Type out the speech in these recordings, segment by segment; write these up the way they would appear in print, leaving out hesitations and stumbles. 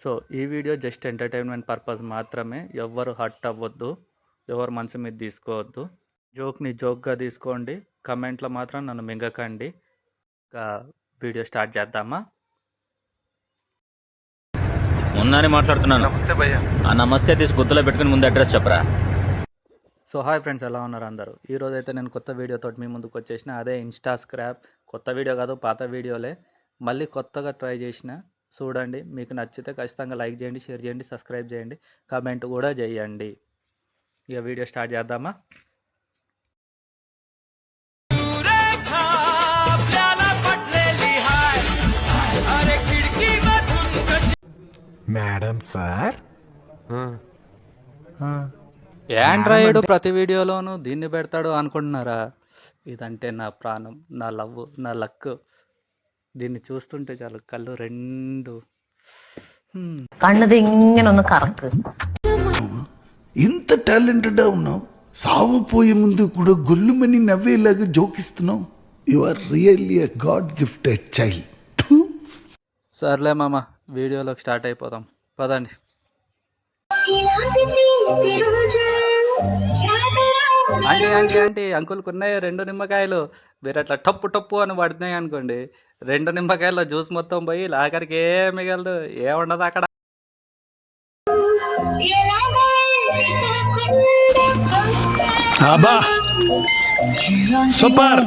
So ఈ video just entertainment purpose మాత్రమే. ఎవ్వరు హర్ట్ అవ్వద్దు, ఎవరు మనసు మీద తీసుకోవద్దు. జోక్ని జోక్గా తీసుకోండి, కమెంట్లో మాత్రం నన్ను మింగకండి. ఇంకా వీడియో స్టార్ట్ చేద్దామా? ముందని మాట్లాడుతున్నాను. నమస్తే భయ్య. ఆ నమస్తే తీసి గుర్తులో పెట్టుకుని ముందు అడ్రస్ చెప్పరా. సో హాయ్ ఫ్రెండ్స్, ఎలా ఉన్నారు అందరూ? ఈరోజు అయితే నేను కొత్త వీడియోతో మీ ముందుకు వచ్చేసిన. అదే ఇన్స్టా స్క్రాప్. కొత్త వీడియో కాదు, పాత వీడియోలే మళ్ళీ కొత్తగా ట్రై చేసిన. చూడండి, మీకు నచ్చితే ఖచ్చితంగా లైక్ చేయండి, షేర్ చేయండి, సబ్స్క్రైబ్ చేయండి, కామెంట్ కూడా చేయండి. ఇక వీడియో స్టార్ట్ చేద్దామా? మేడం సార్, ఆండ్రాయిడ్ ప్రతి వీడియోలోనూ దీన్ని పెడతాడు అనుకుంటున్నారా? ఇదంటే నా ప్రాణం, నా లవ్, నా లక్. దీన్ని చూస్తుంటే చాలు కళ్ళు రెండు కണ്ണు దింగినొന്ന് కറക്ക്. ఇంత టాలెంటెడ్ ఉన్నావు, సావపోయే ముందు కూడా గొల్లుమని నవ్వేలాగా జోకిస్తున్నావు. You are really a god gifted child. సర్లే మామ, వీడియోలోకి స్టార్ట్ అయిపోదాం, పదండి. ఆంటీ ఆంటీ ఆంటీ, అంకుల్కి ఉన్నాయి 2 నిమ్మకాయలు. మీరు అట్లా టప్పు టప్పు అని పడుతున్నాయి అనుకోండి, 2 నిమ్మకాయల జ్యూస్ మొత్తం పోయి ఆఖరికి ఏం మిగలదు, ఏముండదు అక్కడ. అబ్బా సూపర్.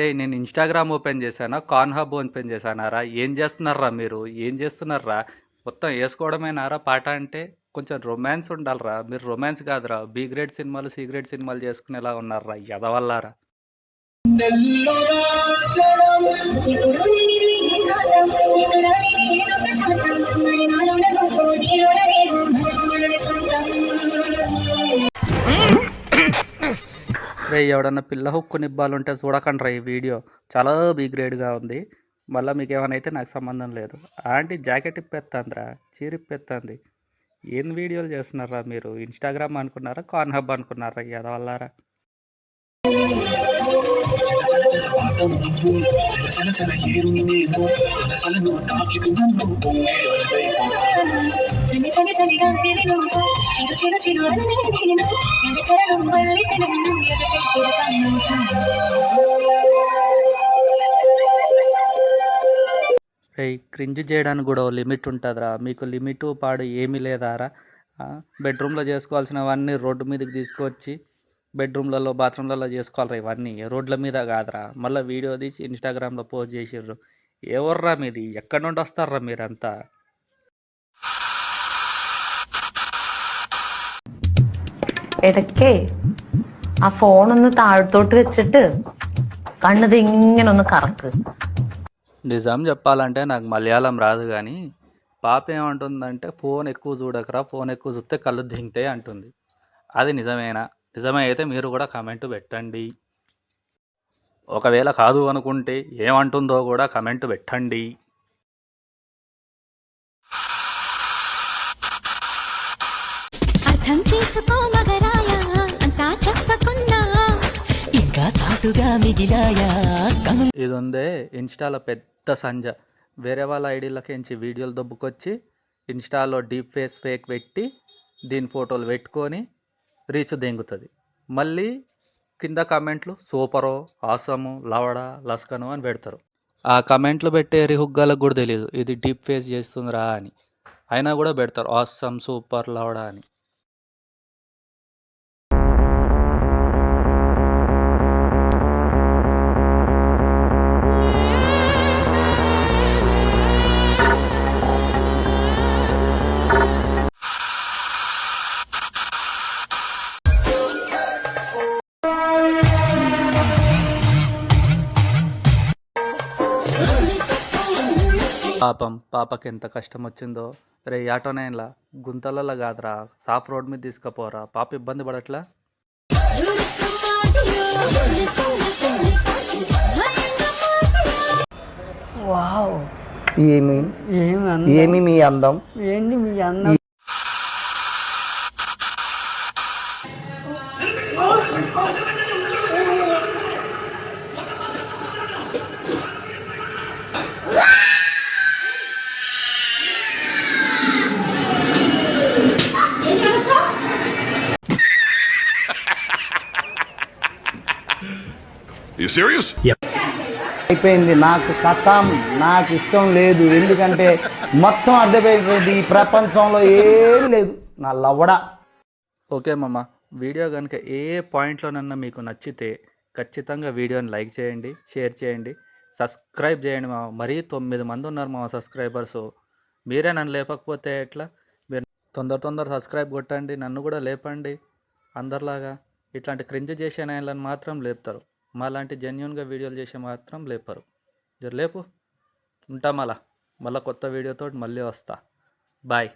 రే నేను ఇన్స్టాగ్రామ్ ఓపెన్ చేశానా, కాన్ హబ్ ఓపెన్ చేశానారా? ఏం చేస్తున్నారా మీరు? ఏం చేస్తున్నారా? మొత్తం వేసుకోవడమేనారా పాట అంటే? కొంచెం రొమాన్స్ ఉండాలరా. మీరు రొమాన్స్ కాదురా, బి గ్రేడ్ సినిమాలు, సి గ్రేడ్ సినిమాలు చేసుకునేలా ఉన్నారా ఎదవల్లారా. రే, ఎవడన్నా పిల్ల హుక్కు నిబ్బాలుంటే చూడకండి రా. ఈ వీడియో చాలా బి గ్రేడ్గా ఉంది. మళ్ళీ మీకు ఏమైనా అయితే నాకు సంబంధం లేదు. ఆంటీ జాకెట్ ఇప్పేస్తుందిరా, చీర ఇప్పేస్తుంది. ఏం వీడియోలు చేస్తున్నారా మీరు? ఇన్స్టాగ్రామ్ అనుకున్నారా, కాన్ హబ్ అనుకున్నారా ఎదవల్లారా? క్రింజ్ చేయడానికి కూడా లిమిట్ ఉంటుందిరా. మీకు లిమిట్ పాడు ఏమీ లేదారా? బెడ్రూమ్లో చేసుకోవాల్సినవన్నీ రోడ్డు మీదకి తీసుకొచ్చి బెడ్రూమ్లలో, బాత్రూమ్లలో చేసుకోవాలరా. ఇవన్నీ రోడ్ల మీద కాదురా. మళ్ళీ వీడియో తీసి ఇన్స్టాగ్రామ్లో పోస్ట్ చేసిర్రు. ఎవర్రా మీది? ఎక్కడి నుండి వస్తారా మీరంతా? ഇടയ്ക്കേ ആ ഫോണൊന്ന് താഴത്തോട്ട് വെച്ചിട്ട് കണ്ണ് ദിങ്ങിനൊന്ന് കറക്ക്. నిజం చెప్పాలంటే నాకు మలయాళం రాదు, కానీ పాప ఏమంటుందంటే ఫోన్ ఎక్కువ చూడకరా, ఫోన్ ఎక్కువ చూస్తే కళ్ళు దింగుతాయి అంటుంది. అది నిజమేనా? నిజమే అయితే మీరు కూడా కమెంట్ పెట్టండి. ఒకవేళ కాదు అనుకుంటే ఏమంటుందో కూడా కమెంట్ పెట్టండి. అర్థం చేసుకో మగరాయ, అంతా చెప్పకున్నా ఇంకా చాటుగా మిగిలాయా. ఇది ఉందే ఇన్స్టాలో పెద్ద సంజ. వేరే వాళ్ళ ఐడీలకించి వీడియోలు దొబ్బుకొచ్చి ఇన్స్టాలో డీప్ ఫేస్ ఫేక్ పెట్టి దీని ఫోటోలు పెట్టుకొని రీచ్ దెంగుతుంది. మళ్ళీ కింద కమెంట్లు సూపరో, ఆసము, లవడా, లస్కను అని పెడతారు. ఆ కమెంట్లు పెట్టే రిహుగ్గాలకు కూడా తెలియదు ఇది డీప్ ఫేస్ చేస్తుందిరా అని. అయినా కూడా పెడతారు ఆసమ్, సూపర్, లవడా అని. పాపకి ఎంత కష్టం వచ్చిందో. రే ఆటోనైన్లా గుంతలలో కాదురా, సాఫ్ రోడ్ మీద తీసుకుపోరా. పాప ఇబ్బంది పడట్లా? వావ్, ఏమి మీ అందం? ఏంటి మీ అందం? You serious? అయిపోయింది. నాకు కథం, నాకు ఇష్టం లేదు. ఎందుకంటే మొత్తం అర్థమైపోయింది, ఈ ప్రపంచంలో ఏం లేదు. నా లవడ. ఓకే మామ, వీడియో కనుక ఏ పాయింట్లోనన్నా మీకు నచ్చితే ఖచ్చితంగా వీడియోని లైక్ చేయండి, షేర్ చేయండి, సబ్స్క్రైబ్ చేయండి మామ. మరీ 9 మంది ఉన్నారు మామ సబ్స్క్రైబర్స్. మీరే నన్ను లేపకపోతే ఎట్లా? మీరు తొందర సబ్స్క్రైబ్ కొట్టండి, నన్ను కూడా లేపండి. అందరిలాగా ఇట్లాంటి క్రింజ్ చేసే నాయనలను మాత్రం లేపుతారు, మాలాంటి జెన్యున్గా వీడియోలు చేసే మాత్రం లేపరు. జర లేపు. ఉంటా మళ్ళా కొత్త వీడియోతో మళ్ళీ వస్తా. బాయ్.